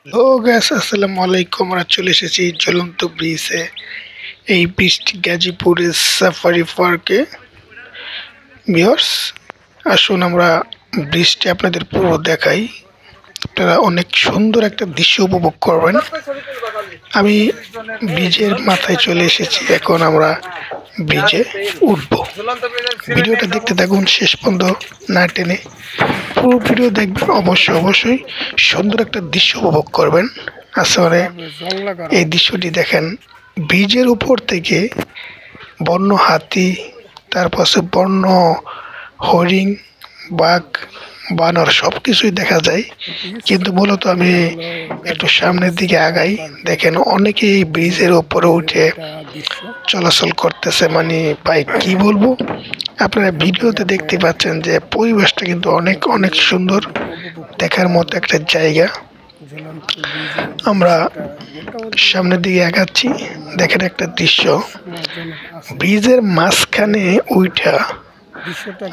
ও gas আসসালামু আলাইকুম। আমরা চলে এসেছি ঝুলন্ত ব্রিজে। এই ব্রিজটি গাজীপুরের সাফারি পার্কে। ভিউয়ার্স, আসুন আমরা ব্রিজটি আপনাদের পুরো দেখাই। আপনারা অনেক সুন্দর একটা দৃশ্য উপভোগ করবেন। আমি ব্রিজের মাথায় চলে এসেছি, এখন আমরা ব্রিজে উঠবো। ভিডিওটা দেখতে থাকুন শেষ পর্যন্ত না টেনে। পুরো ভিডিও দেখবেন, অবশ্যই সুন্দর একটা দৃশ্য উপভোগ করবেন। আসলে এই দৃশ্যটি দেখেন, ব্রিজের উপর থেকে বন্য হাতি, তারপর বন্য হরিণ, বাঘ, বানর সব কিছুই দেখা যায়। কিন্তু মূলত আমি একটু সামনের দিকে আগাই, দেখেন অনেকে এই ব্রিজের উপরে উঠে চলাচল করতেছে। মানে ভাই কি বলবো, আপনারা ভিডিওতে দেখতে পাচ্ছেন যে পরিবেশটা কিন্তু অনেক অনেক সুন্দর, দেখার মতো একটা জায়গা। আমরা সামনের দিকে আগাচ্ছি, দেখেন একটা দৃশ্য, ব্রিজের মাঝখানে উইঠা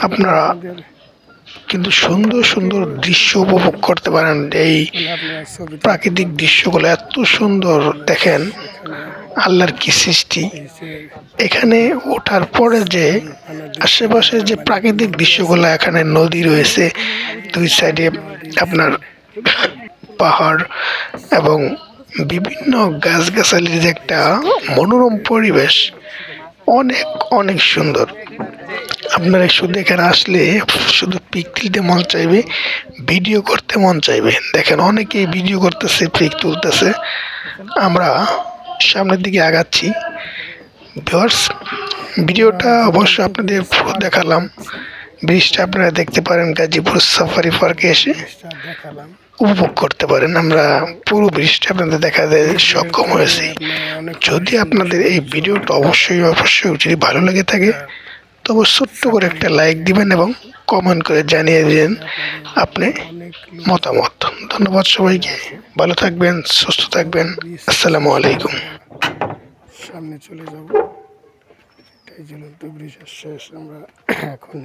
আপনারা কিন্তু সুন্দর সুন্দর দৃশ্য উপভোগ করতে পারেন। এই প্রাকৃতিক দৃশ্যগুলো এত সুন্দর, দেখেন আল্লাহর কি সৃষ্টি। এখানে ওঠার পরে যে আশেপাশে যে প্রাকৃতিক দৃশ্যগুলো, এখানে নদী রয়েছে, দুই সাইডে আপনার পাহাড় এবং বিভিন্ন গাছগাছালির যে একটা মনোরম পরিবেশ, অনেক অনেক সুন্দর। আপনারা শুধু এখানে আসলে শুধু পিক তুলতে মন চাইবে, ভিডিও করতে মন চাইবে। দেখেন অনেকেই ভিডিও করতেছে, পিক তুলতেছে। আমরা সামনের দিকে আগাচ্ছি। ভিউয়ার্স, ভিডিওটা অবশ্য আপনাদের পুরো দেখালাম। ব্রিজটা আপনারা দেখতে পারেন, গাজীপুর সাফারি পার্কে এসে উপভোগ করতে পারেন। আমরা পুরো ব্রিজটা আপনাদের দেখাতে সক্ষম হয়েছি। যদি আপনাদের এই ভিডিওটা অবশ্যই যদি ভালো লেগে থাকে, তবে ছোট্ট করে একটা লাইক দিবেন এবং কমেন্ট করে জানিয়ে দিন আপনি মতামত। ধন্যবাদ সবাইকে, ভালো থাকবেন, সুস্থ থাকবেন। আসসালামু আলাইকুম। সামনে চলে যাব, এটাই ঝুলন্ত ব্রিজের শেষ। আমরা এখন